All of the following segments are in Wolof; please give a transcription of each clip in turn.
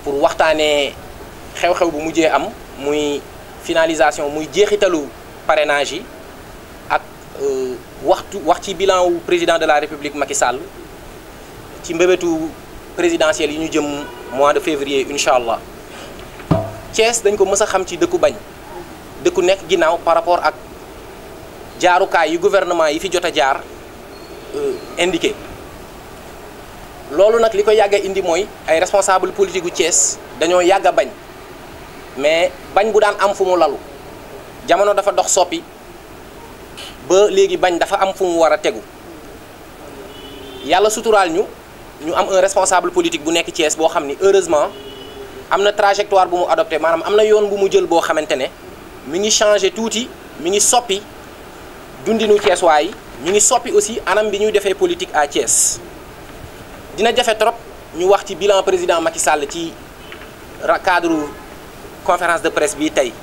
pour waxtaanee xew-xew bu mujjee am muy finalisation muy jeexitalu parrainage yi ak wax ci bilan wu président de la République Macky Sall ci mbébétu présidentielle yi ñu jëm mois de février incha allah. Thiès dañ ko mës a xam ci dëkku bañ dëkku nekk ginnaaw par rapport ak jaarukaay yu gouvernement yi fi jot a jaar indiqué loolu nag li ko yàgg a indi mooy ay responsable politique gu Thiès dañoo yàgg a bañ mais bañ bu daan am fu mu lalu jamono dafa dox soppi ba léegi bañ dafa am fu mu war a tegu yàlla suturaal ñu am un responsable politique bu nekk Thiès boo xam ni heureusement am na trajectoire bu mu adopté maanaam am na yoon bu mu jël boo xamante ne mi ngi changé tuuti mi ngi soppi dundinu Thiès waay mi ngi soppi aussi anam bi ñuy defee politique à Thiès dina jafe trop ñu wax ci bilan président Macky Sall ci cadre conférence de presse bii tey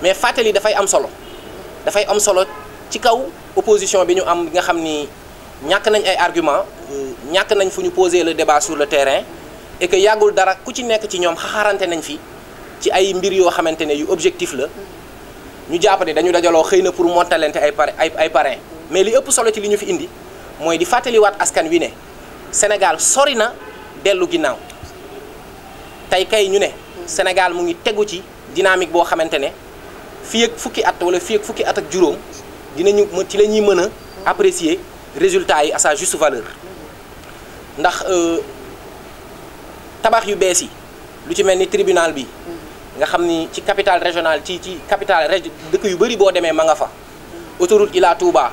mais fàttali dafay am solo ci kaw opposition bi ñu am nga xam ni ñàkk nañ ay argument ñàkk nañ fu ñu poser le débat sur le terrain et que yàggul dara ku ci nekk ci ñoom xaxarante nañ fi ci ay mbir yoo xamante ne yu objectif la ñu jàpp ne dañu dajaloo xëy na pour montalante ay parrain mais li ëpp solo ci li ñu fi indi mooy di fàttaliwaat askan wi ne Sénégal sori na dellu ginnaaw tey kay ñu ne Sénégal mu ngi tegu ci dynamique boo xamante ne fii ak fukki at wala fii ak fukki at ak juróom ci la ñuy mën a apprécier résultats yi à sa juste valeur ndax tabax yu bees yi lu ci mel ni tribunal bi nga xam ni ci capitale régionale ci capitale dëkk yu bëri boo demee ma nga fa autoroute Ila Touba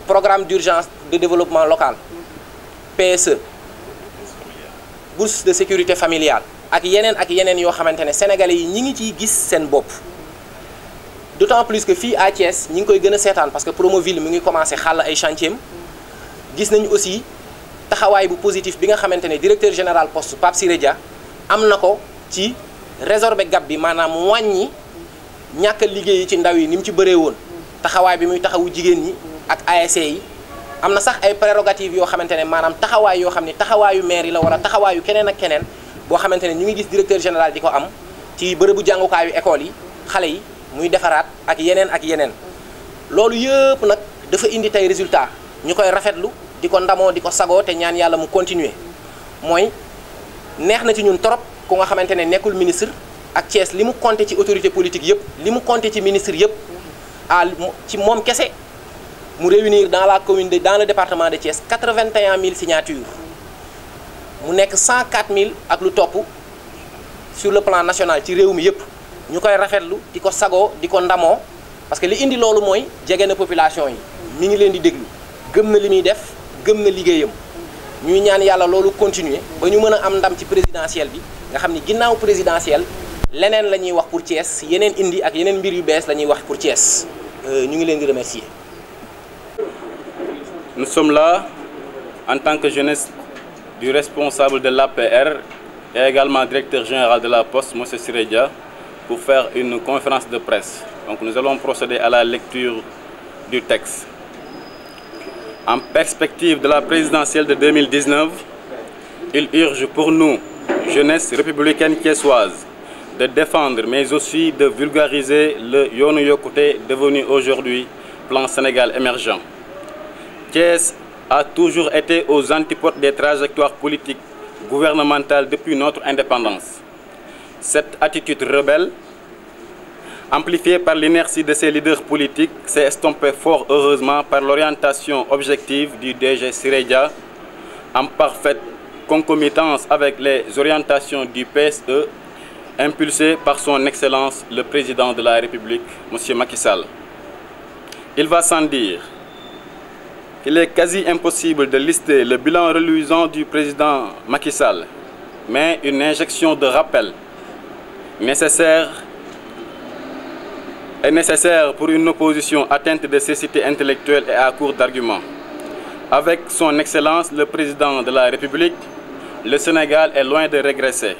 programme d'urgence de développement local PSE bourse de sécurité familiale ak yeneen yoo xamante ne sénégalais yi ñi ngi ciy gis seen bopp d'autant plus que fii à Thiès ñi ngi koy gën a seetaan parce que Promoville mi ngi commencé xàll ay chantier gis nañu aussi taxawaay bu positif bi nga xamante ne directeur général poste Pape Siré Dia am na ko ci résorber gap bi maanaam wàññi ñàkk a liggéey ci ndaw yi ni mu ci bëree woon taxawaay bi muy taxawu jigéen ñi ak ASC yi am na sax ay prérogatives yoo xamante ne maanaam taxawaay yoo xam ne taxawaayu maire yi la wala taxawaayu keneen ak keneen boo xamante ne ñu ngi gis directeur général di ko am ci bërëbu jàngukaayu école yi xale yi muy defaraat ak yeneen loolu yëpp nag dafa indi tey résultat ñu koy rafetlu di ko ndamoo di ko sagoo te ñaan yàlla mu continuer mooy neex na ci ñun trop ku nga xamante ne nekkul ministre ak Thiès li mu compté ci autorité politique yëpp li mu compté ci ministre yëpp ci moom kese mu réunir dans la commune dans le département de Thiès 81 000 signatures mu nekk 104 000 ak lu topp sur le plan national ci réew mi yëpp ñu koy rafetlu di ko sagoo di ko ndamoo parce que li indi loolu mooy jege na population yi mi ngi leen di déglu gëm na li muy def gëm na liggéeyam ñuy ñaan yàlla loolu continuer ba ñu mën a am ndam ci présidentielle bi nga xam ni ginnaaw présidentielle leneen la ñuy wax pour Thiès yeneen indi ak yeneen mbir yu bees la ñuy wax pour Thiès ñu ngi leen di remercier. Nous sommes là en tant que jeunesse du responsable de l'APR et également directeur général de la Poste, M. Siré Dia, pour faire une conférence de presse. Donc nous allons procéder à la lecture du texte. En perspective de la présidentielle de 2019, il urge pour nous, jeunesse républicaine thiessoise, de défendre mais aussi de vulgariser le Yoonu Yokkute devenu aujourd'hui plan Sénégal émergent. Thiès a toujours été aux antipodes des trajectoires politiques gouvernementales depuis notre indépendance. Cette attitude rebelle, amplifiée par l'inertie de ses leaders politiques, s'est estompée fort heureusement par l'orientation objective du DG Siré Dia, en parfaite concomitance avec les orientations du PSE, impulsées par son Excellence le Président de la République, M. Macky Sall. Il va sans dire qu'il est quasi impossible de lister le bilan reluisant du Président Macky Sall, mais une injection de rappel est nécessaire pour une opposition atteinte de cécité intellectuelle et à court d'arguments. Avec son Excellence le Président de la République, le Sénégal est loin de régresser,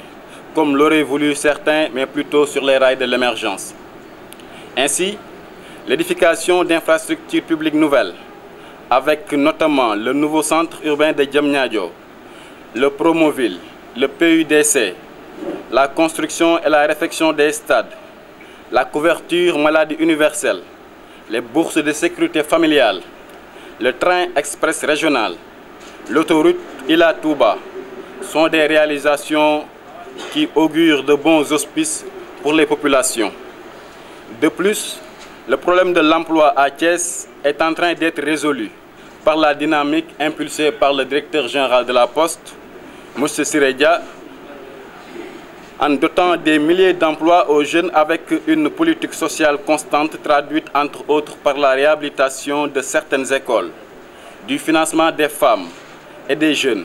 comme l'auraient voulu certains, mais plutôt sur les rails de l'émergence. Ainsi, l'édification d'infrastructures publiques nouvelles, avec notamment le nouveau centre urbain de Diamniadio, le Promoville, le PUDC, la construction et la réfection des stades, la couverture maladie universelle, les bourses de sécurité familiale, le train express régional, l'autoroute Ila Touba sont des réalisations qui augurent de bons auspices pour les populations. De plus, le problème de l'emploi à Thiès est en train d'être résolu par la dynamique impulsée par le directeur général de la Poste, M. Siré Dia, en dotant des milliers d'emplois aux jeunes avec une politique sociale constante traduite entre autres par la réhabilitation de certaines écoles, du financement des femmes et des jeunes,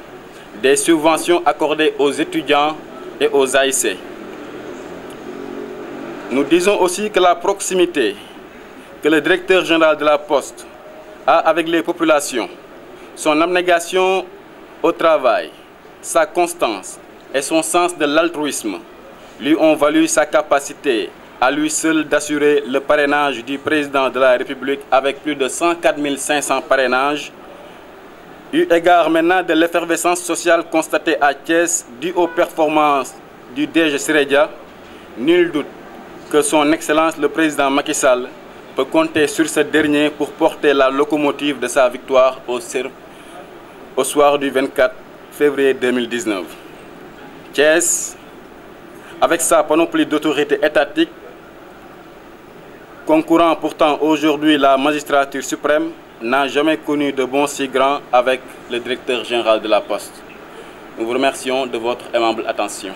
des subventions accordées aux étudiants et aux AIC. Nous disons aussi que la proximité que le directeur général de la Poste a avec les populations, son abnégation au travail, sa constance et son sens de l'altruisme lui ont valu sa capacité à lui seul d'assurer le parrainage du président de la République avec plus de 104 500 parrainages. Eu égard maintenant de l'effervescence sociale constatée à Thiès due aux performances du DG Siré Dia, nul doute que son Excellence le président Macky Sall peut compter sur ce dernier pour porter la locomotive de sa victoire au soir du 24 février 2019. Thiès, avec sa panoplie d'autorités étatiques, concourant pourtant aujourd'hui la magistrature suprême, n'a jamais connu de bons si grands avec le directeur général de la Poste. Nous vous remercions de votre aimable attention.